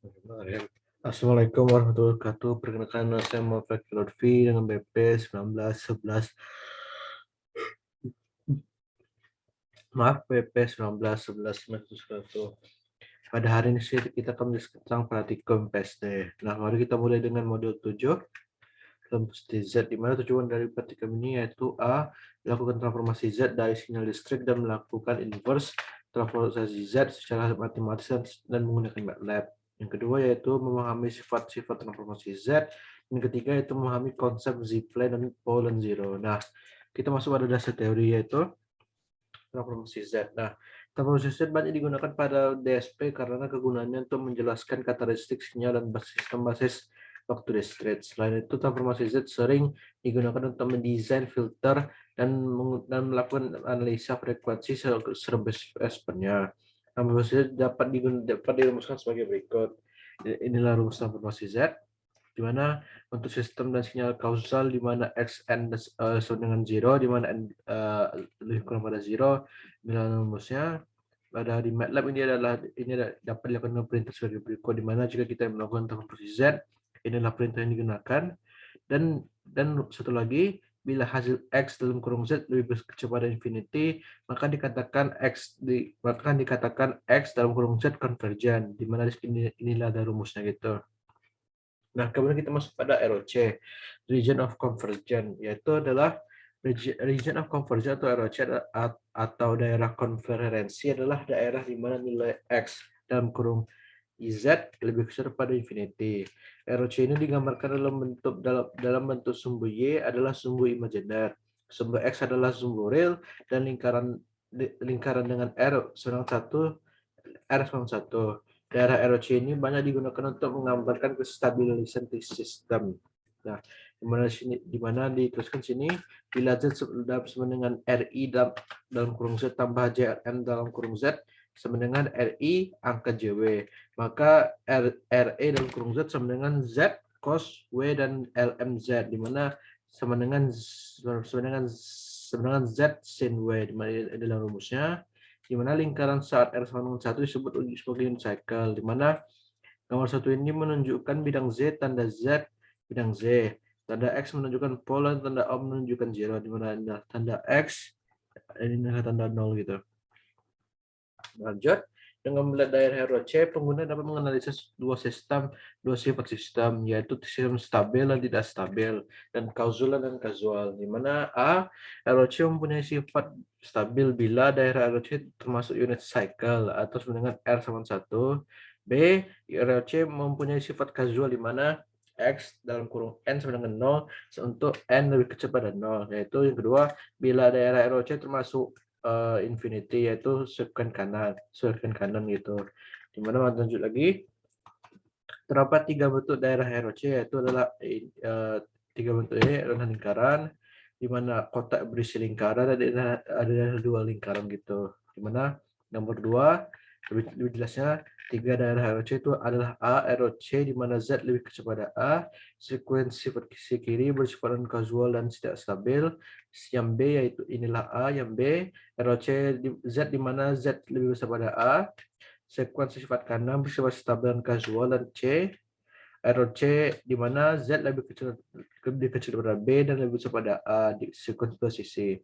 Bismillahirrahmanirrahim. Assalamualaikum warahmatullahi wabarakatuh. Perkenalkan nama saya Muhammad Lutfi dengan BP 1911. Maaf, BP 1911. Pada hari ini kita akan belajar tentang praktikum PSD. Nah, mari kita mulai dengan modul 7 transformasi Z, di mana tujuan dari praktikum ini yaitu A. Melakukan transformasi Z dari sinyal listrik dan melakukan inverse transformasi Z secara matematis dan menggunakan MATLAB. Yang kedua yaitu memahami sifat-sifat transformasi Z. Yang ketiga yaitu memahami konsep Z-plane dan Poland zero. Nah, kita masuk pada dasar teori yaitu transformasi Z. Nah, transformasi Z banyak digunakan pada DSP karena kegunaannya untuk menjelaskan karakteristik sinyal dan sistem basis waktu discrete. Selain itu, transformasi Z sering digunakan untuk mendesain filter dan melakukan analisa frekuensi serbesarnya. Transformasi Z dapat dirumuskan sebagai berikut. Inilah rumus transformasi Z, di mana untuk sistem dan sinyal kausal di mana xn sama dengan 0, di mana n lebih kurang pada 0. Bila rumusnya pada di MATLAB ini dapat dilakukan dengan perintah sebagai berikut, di mana jika kita melakukan transformasi Z, inilah perintah yang digunakan. Dan satu lagi, bila hasil X dalam kurung Z lebih kepada infinity, maka dikatakan X dalam kurung Z konvergen, di mana inilah ada rumusnya gitu. Nah, kemudian kita masuk pada ROC, region of convergence, yaitu adalah region of convergence atau ROC atau daerah konvergensi adalah daerah di mana nilai X dalam kurung Z lebih besar pada infinity. ROC ini digambarkan dalam bentuk sumbu Y adalah sumbu imajiner, sumbu X adalah sumbu real, dan lingkaran dengan R sama 1. Daerah ROC ini banyak digunakan untuk menggambarkan kestabilisan sistem. Nah, di mana dituliskan sini, bila Z sama dengan RI dalam kurung Z tambah JRN dalam kurung Z sama dengan RI angka JW, maka RE dalam kurung Z sama dengan Z cos W dan LMZ, di mana sama dengan Z sin W, di mana adalah rumusnya, di mana lingkaran saat R sama dengan 1 disebut sebagai unit cycle, di mana nomor 1 ini menunjukkan bidang Z, tanda Z, bidang Z, tanda X menunjukkan pola, tanda O menunjukkan 0, di mana tanda X, ini tanda 0 gitu. Lanjut, dengan melihat daerah ROC, pengguna dapat menganalisa dua sifat sistem, yaitu sistem stabil dan tidak stabil, dan kausual dan kasual, di mana A, ROC mempunyai sifat stabil bila daerah ROC termasuk unit cycle atau sama dengan R sama 1. B, ROC mempunyai sifat kasual di mana X dalam kurung N sama dengan 0 untuk N lebih kecil pada 0. Yaitu yang kedua, bila daerah ROC termasuk infinity, yaitu sweepkan kanan gitu. Dimana lanjut lagi, terdapat 3 bentuk daerah ROC, yaitu adalah 3 bentuk ini adalah lingkaran, di mana kotak berisi lingkaran, ada 2 lingkaran gitu. Dimana nomor 2 lebih jelasnya, 3 daerah ROC itu adalah A ROC di mana Z lebih kecil pada A, sekuensi versi kiri bersifat kasual dan tidak stabil. Yang B yaitu inilah A, yang B ROC Z di mana Z lebih besar pada A, sekuensi sifat kanan bersifat stabil dan kasual, dan C ROC di mana Z lebih kecil daripada B dan lebih besar pada A di sekuensi posisi.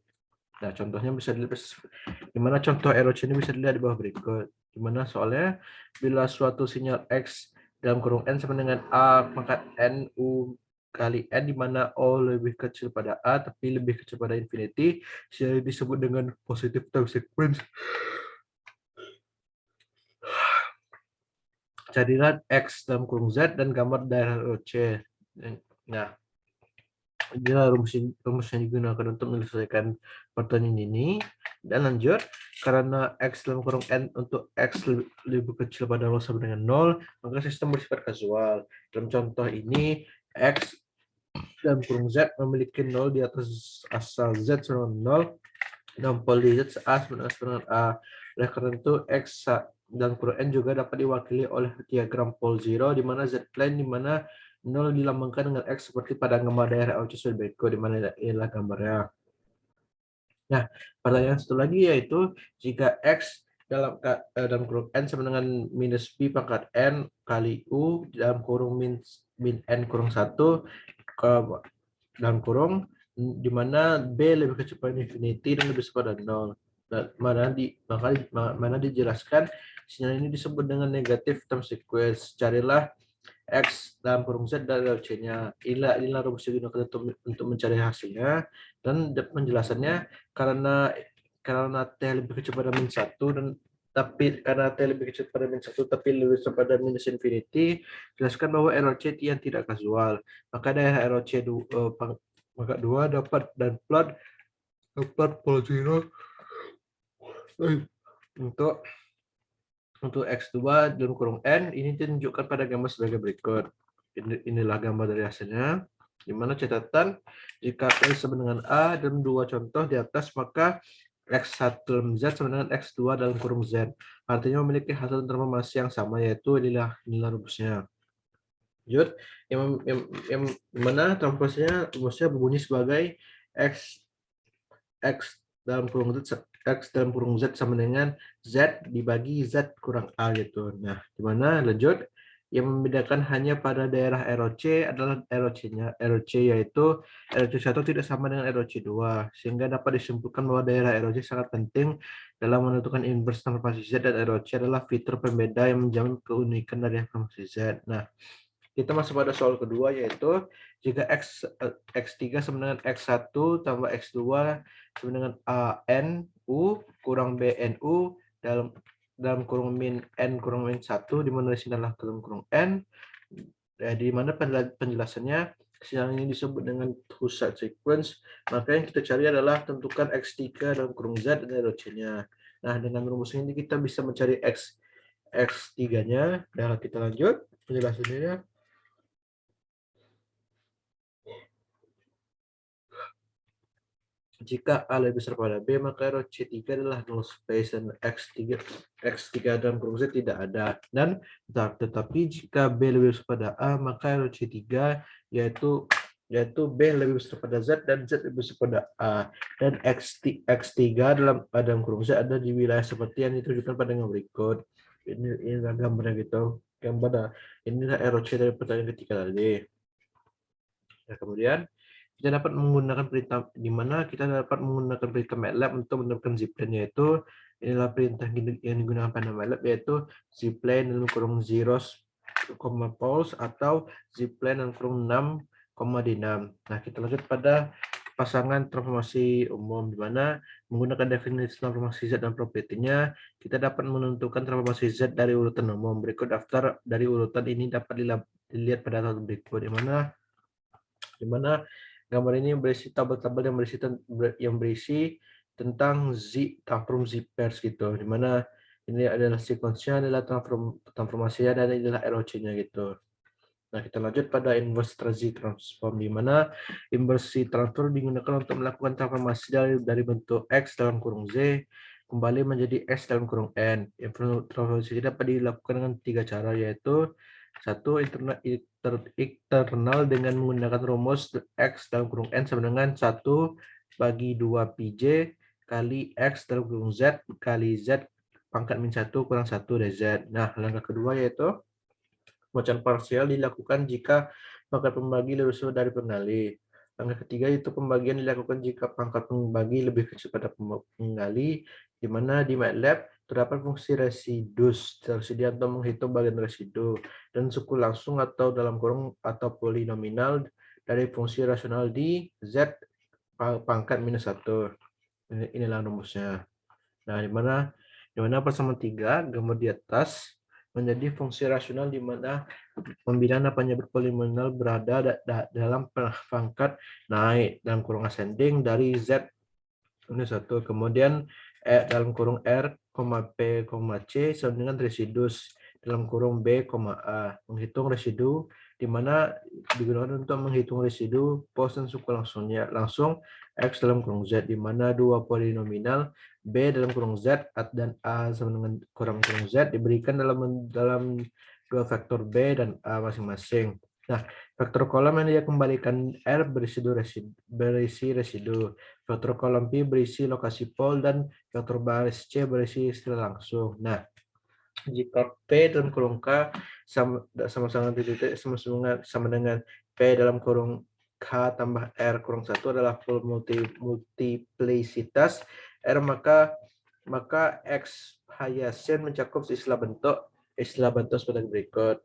Nah, contohnya bisa dilihat, di mana contoh ROC ini bisa dilihat di bawah berikut. Di mana soalnya bila suatu sinyal X dalam kurung N sama dengan A pangkat N U kali N, di mana O lebih kecil pada A tapi lebih kecil pada infinity, disebut dengan positive time sequence. Jadilah X dalam kurung Z dan gambar daerah ROC. Nah, inilah rumus yang digunakan untuk menyelesaikan pertanyaan ini. Dan lanjut, karena X dalam kurung N untuk X lebih kecil pada 0 sama dengan 0, maka sistem bersifat kasual. Dalam contoh ini, X dalam kurung Z memiliki 0 di atas asal Z sama 0, dan pol di Z A sama dengan A. Oleh karena itu, X dan kurung N juga dapat diwakili oleh diagram pol zero, di mana Z plane di mana 0 dilambangkan dengan X seperti pada gambar daerah ROC berikut, di mana inilah gambarnya. Nah, pertanyaan satu lagi yaitu, jika X dalam kurung n sama dengan minus b pangkat n kali u dalam kurung min n kurung 1 ke dalam kurung, di mana b lebih kecepatan infinity dan lebih pada 0. Mana dijelaskan sinyal ini disebut dengan negatif time sequence. Carilah X dalam kurung Z dan C-nya. Inilah rumus yang digunakan untuk mencari hasilnya, dan penjelasannya karena T lebih kecil pada min 1 dan karena T lebih kecil pada min 1 tapi lebih besar pada minus infinity, jelaskan bahwa error C yang tidak kasual. Maka daerah error C pangkat 2 dapat dan plot Pollotino untuk X2 dalam kurung N ini ditunjukkan pada gambar sebagai berikut. Inilah gambar dari hasilnya, di mana catatan jika L sama dengan A dan dua contoh di atas, maka X1 dalam Z sama dengan X2 dalam kurung Z. Artinya memiliki hasil transformasi yang sama, yaitu inilah rumusnya. Lanjut, yang mana rumusnya berbunyi sebagai X dalam kurung Z X dalam kurung Z sama dengan Z dibagi Z kurang A gitu. Nah, gimana lanjut? Yang membedakan hanya pada daerah ROC adalah ROC yaitu ROC1 tidak sama dengan ROC2, sehingga dapat disimpulkan bahwa daerah ROC sangat penting dalam menentukan inverse transformasi Z, dan ROC adalah fitur pembeda yang menjamin keunikan dari transformasi Z. Nah, kita masuk pada soal kedua, yaitu jika X3 sama dengan X1 tambah X2 sama dengan ANU kurang BNU dalam kurung min N kurang min 1, di mana di sini adalah dalam kurung N. Di mana penjelasannya sinyal ini disebut dengan two-side sequence. Maka yang kita cari adalah tentukan X3 dalam kurung Z dan ROC-nya. Nah, dengan rumus ini kita bisa mencari X3-nya. Nah, kita lanjut penjelasannya. Jika A lebih besar pada B, maka ROC3 adalah null space dan X3 dalam kurung Z tidak ada. Dan tetapi jika B lebih besar pada A, maka ROC3 yaitu B lebih besar pada Z dan Z lebih besar pada A. Dan X3 dalam kurung Z ada di wilayah seperti yang ditunjukkan pada yang berikut. Ini gambarnya gitu. Inilah ROC dari pertanyaan ketiga tadi. Nah, kemudian kita dapat menggunakan perintah MATLAB untuk menerapkan zipline, yaitu inilah perintah yang digunakan pada MATLAB, yaitu zipline dalam kurung zeros, poles atau zipline dalam kurung 6, dinam. Nah, kita lanjut pada pasangan transformasi umum, di mana menggunakan definisi transformasi Z dan propertinya kita dapat menentukan transformasi Z dari urutan umum. Berikut daftar dari urutan ini dapat dilihat pada tabel berikut, di mana gambar ini berisi tabel-tabel yang berisi tentang transform Z pairs gitu, di mana ini adalah sequence-nya, adalah transformasinya, dan ini adalah ROC-nya gitu. Nah, kita lanjut pada inverse transform, di mana inverse transform digunakan untuk melakukan transformasi dari bentuk X dalam kurung Z kembali menjadi S dalam kurung N. Transformasi dapat dilakukan dengan 3 cara, yaitu satu, internal dengan menggunakan rumus X dalam kurung N sama dengan 1 bagi 2 PJ kali X dalam kurung Z kali Z pangkat min 1 kurang 1 DZ. Nah, langkah kedua yaitu pembagian parsial dilakukan jika pangkat pembagi lebih besar dari penggali. Langkah ketiga itu pembagian dilakukan jika pangkat pembagi lebih kecil pada penggali, di mana di MATLAB terdapat fungsi residus tersedia untuk menghitung bagian residu dan suku langsung atau dalam kurung atau polinomial dari fungsi rasional di Z pangkat minus 1. Inilah rumusnya. Nah, di mana persamaan 3 gambar di atas menjadi fungsi rasional, di mana pembinaan penyebut polinomial berada dalam pangkat naik dalam kurung ascending dari Z minus 1. Kemudian dalam kurung R, P, C sama dengan residus dalam kurung B, A. Menghitung residu, di mana digunakan untuk menghitung residu pos dan suku langsung X dalam kurung Z, di mana dua polinomial B dalam kurung Z dan A sama dengan kurung Z diberikan dalam dua vektor B dan A masing-masing. Nah, vektor kolom yang dia kembalikan R berisi residu. Vektor kolom P berisi lokasi pol dan vektor baris C berisi istilah langsung. Nah, jika P dalam kurung K sama titik sama dengan P dalam kurung K tambah R kurung 1 adalah pol multiplisitas R, maka X Hayasin mencakup istilah bentuk sebagai berikut.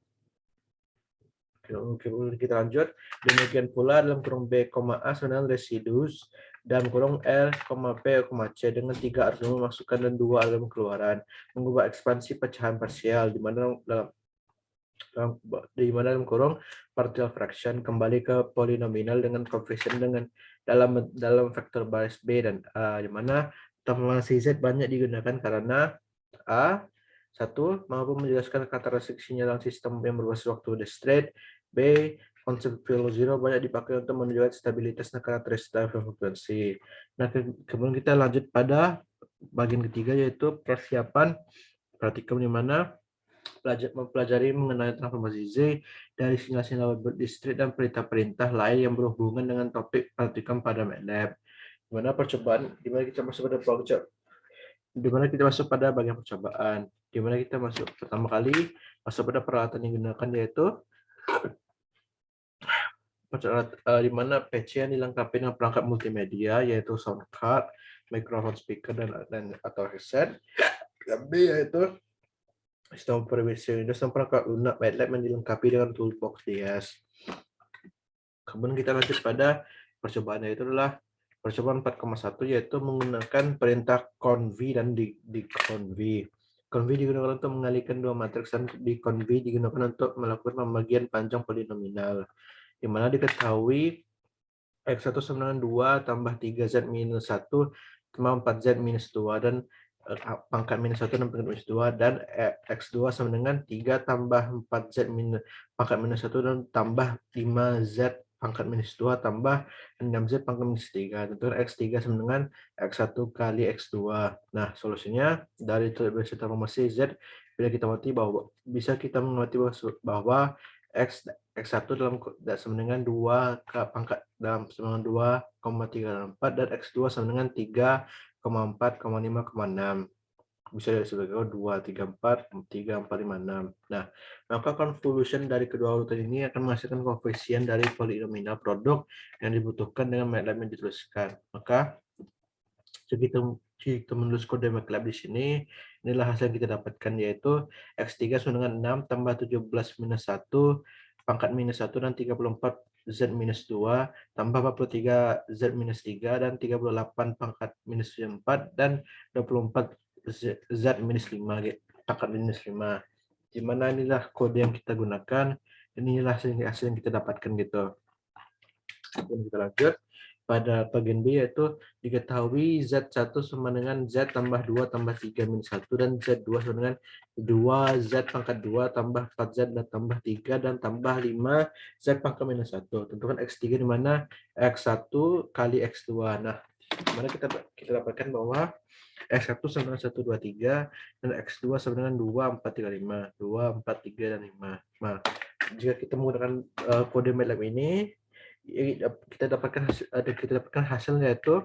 Oke, kita lanjut. Demikian pula dalam kurung B, A dengan residus dalam kurung R, P, C dengan 3 argumen masukan dan 2 argumen keluaran. Mengubah ekspansi pecahan parsial di mana dalam kurung partial fraction kembali ke polinominal dengan koefisien dengan dalam vektor baris B dan A, di mana formulasi Z banyak digunakan karena A, satu, mampu menjelaskan karakteristik dalam sistem yang berbasis waktu discrete. B, konsep value zero banyak dipakai untuk menunjukkan stabilitas dan karakteristik frekuensi. Nah, kemudian kita lanjut pada bagian ketiga, yaitu persiapan praktikum, di mana mempelajari mengenai transformasi Z dari sinyal-sinyal discrete dan perintah-perintah lain yang berhubungan dengan topik praktikum pada MATLAB. Di mana kita masuk pada bagian percobaan, di mana kita pertama kali masuk pada peralatan yang digunakan, yaitu di mana PC yang dilengkapi dengan perangkat multimedia, yaitu sound card, microphone speaker, dan atau headset. B, yaitu sistem perangkat lunak MATLAB yang dilengkapi dengan toolbox DS. Kemudian kita lanjut pada percobaan, yaitu adalah percobaan 4,1, yaitu menggunakan perintah conv dan deconv. Conv digunakan untuk mengalihkan dua matriks dan deconv digunakan untuk melakukan pembagian panjang polinominal, di mana diketahui X1 sama dengan 2 tambah 3Z minus 1 tambah 4Z minus 2 dan pangkat minus 1 dan pangkat minus 2, dan X2 sama dengan 3 tambah 4Z minus pangkat minus 1 dan tambah 5Z pangkat minus 2 tambah 6Z pangkat minus 3. Tentukan X3 sama dengan X1 kali X2. Nah, solusinya dari transformasi Z, bila kita mengerti bahwa X1 sama dengan 2 pangkat dalam sama dengan 2,34 dan X2 sama dengan 3,4, 5,6. Bisa sebagai 2, 3, 4, 3, 4, 5, 6. Nah, maka convolution dari kedua urutan ini akan menghasilkan koefisien dari polinomial produk yang dibutuhkan dengan MATLAB yang dituliskan. Maka jika kita menulis kode MATLAB di sini, inilah hasil yang kita dapatkan, yaitu X3 sama dengan 6 tambah 17 minus 1 pangkat minus 1 dan 34 Z minus 2 tambah 43 Z minus 3 dan 38 pangkat minus 4 dan 24 Z minus 5 pangkat minus 5. Di mana inilah kode yang kita gunakan, inilah hasil yang kita dapatkan gitu. Kemudian kita lanjut pada bagian B, yaitu diketahui Z1 sama dengan Z tambah 2 tambah 3 minus 1 dan Z2 sama dengan 2Z pangkat 2 tambah 4Z dan tambah 3 dan tambah 5Z pangkat minus 1. Tentukan X3 di mana X1 kali X2. Nah, dimana kita dapatkan bahwa X1 sama dengan 1, 2, 3 dan X2 sama dengan 2, 4, 3, 5. 2, 4, 3, dan 5. Nah, jika kita menggunakan kode MATLAB ini, kita dapatkan hasilnya, yaitu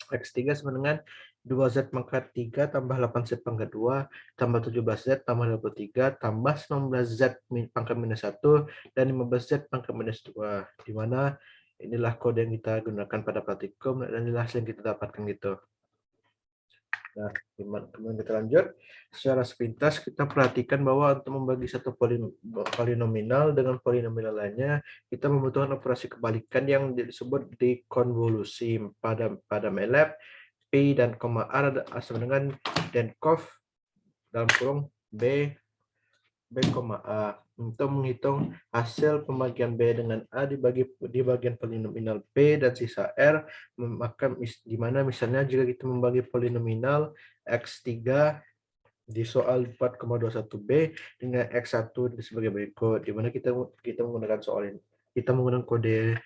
X3 sama dengan 2Z pangkat 3 tambah 8Z pangkat 2 tambah 17Z tambah 23 tambah 19Z pangkat minus 1 dan 15Z pangkat minus 2, di mana inilah kode yang kita gunakan pada praktikum dan inilah hasil yang kita dapatkan gitu. Nah, kemudian kita lanjut. Secara sepintas kita perhatikan bahwa untuk membagi satu polinomial dengan polinomial lainnya, kita membutuhkan operasi kebalikan yang disebut dekonvolusi. Pada MATLAB, P dan R sama dengan denkov dalam kurung B, A. Untuk menghitung hasil pembagian B dengan A di bagian polinomial P dan sisa R, maka di mana misalnya jika kita membagi polinomial X3 di soal 4,21B dengan X1 sebagai berikut, di mana kita menggunakan soal ini. Kita menggunakan kode,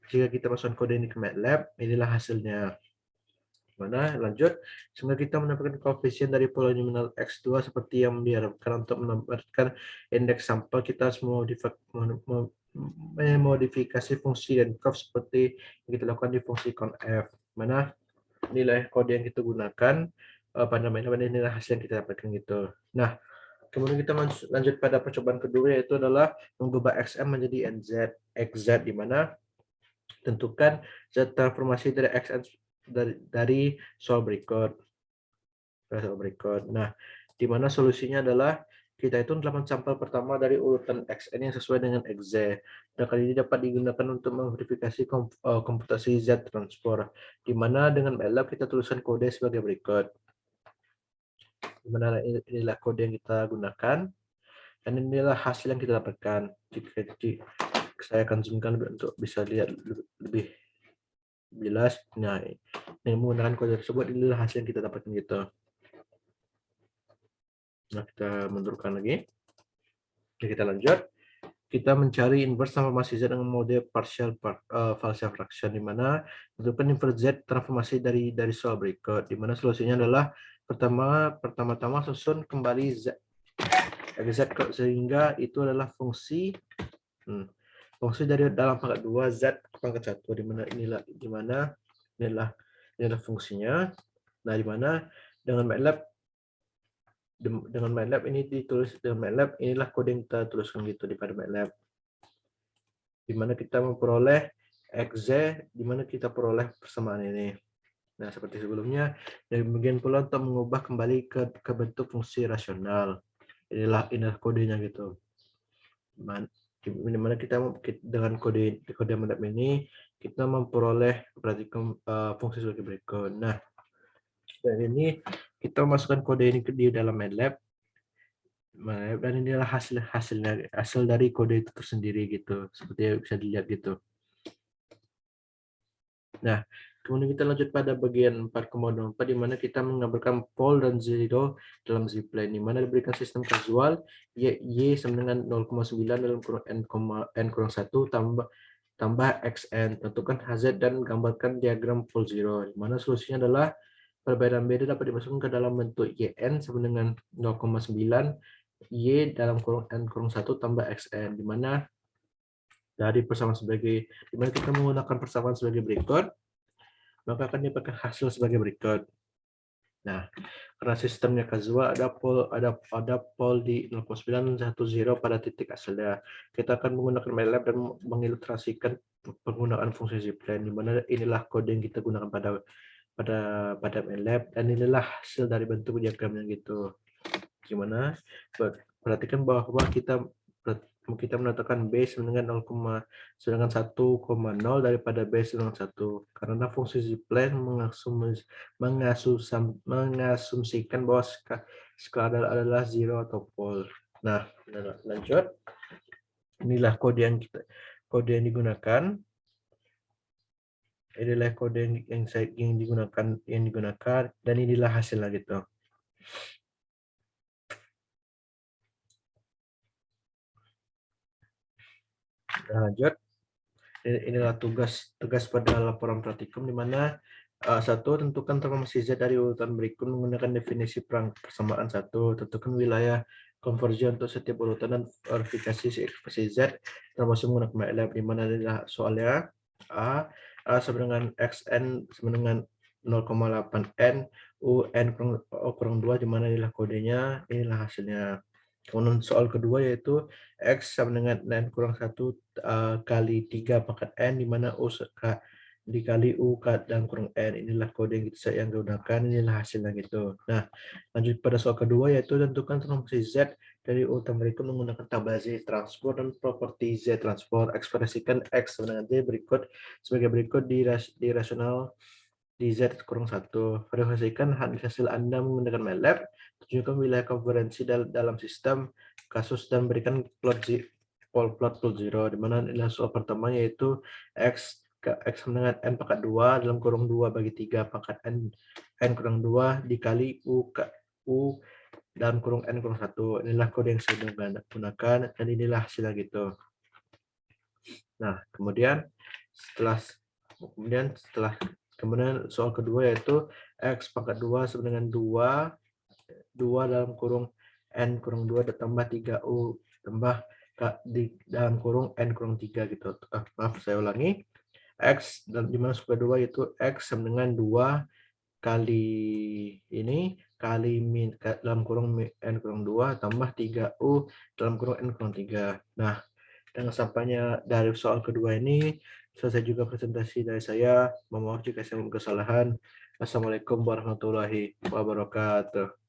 jika kita masukkan kode ini ke MATLAB, inilah hasilnya. Mana lanjut, sehingga kita mendapatkan koefisien dari polinomial X2 seperti yang diharapkan. Untuk mendapatkan indeks sampel, kita harus memodifikasi fungsi dan curve seperti yang kita lakukan di fungsi conf. Mana nilai kode yang kita gunakan pada nilai hasil yang kita dapatkan gitu. Nah, kemudian kita lanjut pada percobaan kedua, yaitu adalah mengubah XM menjadi NZ, XZ, di mana tentukan Z transformasi dari XN dari soal berikut. Nah, di mana solusinya adalah kita hitung 8 sampel pertama dari urutan XN yang sesuai dengan XZ. Dan kali ini dapat digunakan untuk memverifikasi komputasi Z transport, di mana dengan MATLAB kita tuliskan kode sebagai berikut. Di mana inilah kode yang kita gunakan, dan inilah hasil yang kita dapatkan. Saya akan zoomkan untuk bisa lihat lebih jelas. Nah, dengan menggunakan kode tersebut, inilah hasil yang kita dapatkan gitu. Nah, kita mundurkan lagi. Oke, kita lanjut. Kita mencari inverse transformasi Z dengan mode partial fraction, di mana tentukan inverse Z transformasi dari soal berikut, di mana solusinya adalah pertama-tama susun kembali Z sehingga itu adalah fungsi dari dalam pangkat 2 Z pangkat 1, di mana inilah fungsinya. Nah, di mana dengan MATLAB ini ditulis dengan MATLAB, inilah kode yang kita tuliskan gitu di pada MATLAB, di mana kita memperoleh XZ, di mana kita peroleh persamaan ini. Nah, seperti sebelumnya, dan bagian pula untuk mengubah kembali ke bentuk fungsi rasional. Inilah kodenya gitu. Di mana kita dengan kode MATLAB ini kita memperoleh fungsi sebagai berikut. Nah, dan ini kita masukkan kode ini di dalam MATLAB, dan inilah hasil dari kode itu tersendiri gitu, seperti yang bisa dilihat gitu. Nah, kemudian kita lanjut pada bagian 4,4, di mana kita mengambilkan pole dan zero dalam z-plane, di mana diberikan sistem kazual y sama dengan 0,9 dalam kurung n kurang 1 tambah xn. Tentukan hz dan gambarkan diagram pole zero, di mana solusinya adalah perbedaan beda dapat dimasukkan ke dalam bentuk yn sama dengan 0,9 y dalam kurung n kurang 1 tambah xn, di mana kita menggunakan persamaan sebagai berikut, maka akan dapatkan hasil sebagai berikut. Nah, karena sistemnya kazual, ada pole di 0,910 pada titik asalnya. Kita akan menggunakan MATLAB dan mengilustrasikan penggunaan fungsi z-plane, di mana inilah kode yang kita gunakan pada MATLAB, dan inilah hasil dari bentuk diagramnya gitu. Gimana? Perhatikan bahwa kita menentukan B sama dengan 1,0 daripada B sama dengan 1, karena fungsi z-plane mengasumsikan bahwa skala adalah zero atau pole. Nah, lanjut. Inilah kode yang digunakan. Inilah kode yang digunakan, dan inilah hasilnya gitu. Nah, lanjut. Inilah tugas pada laporan praktikum, di mana satu, tentukan transformasi Z dari urutan berikut menggunakan definisi persamaan. Satu, tentukan wilayah konversi untuk setiap urutan dan verifikasi si ekspresi Z termasuk menggunakan MATLAB, di mana adalah soalnya A sama dengan xn sama dengan 0,8 n u n kurang 2, di mana inilah kodenya, inilah hasilnya. Kemudian soal kedua yaitu X sama dengan n kurang 1 kali 3 pangkat n, di mana U dikali U dan kurang n. Inilah kode yang kita gunakan, inilah hasilnya gitu. Nah, lanjut pada soal kedua, yaitu tentukan transformasi Z dari urutan berikut menggunakan tabel Z transport dan properti Z transport. Ekspresikan X sama dengan Z berikut sebagai berikut di rasional di Z kurang 1. Verifikasikan hasil Anda menggunakan MATLAB. Tunjukkan wilayah konferensi dalam sistem kasus dan berikan plot pole zero, di mana nilai soal pertama yaitu X sama dengan n pangkat 2 dalam kurung 2 bagi 3 pangkat n kurang 2 dikali U dalam kurung n kurang 1. Inilah kode yang saya gunakan, dan inilah hasilnya gitu. Nah, kemudian soal kedua yaitu X pangkat 2 sama dengan 2, 2 dalam kurung N kurang 2 ditambah 3U tambah di dalam kurung N kurang 3 gitu. Maaf, saya ulangi. X dalam dimana suku kedua itu X sama dengan 2 kali ini kali dalam kurung N kurang 2 tambah 3U dalam kurung N kurang 3. Nah, dengan sampainya dari soal kedua ini, selesai juga presentasi dari saya. Mohon maaf jika saya membuat kesalahan. Assalamualaikum warahmatullahi wabarakatuh.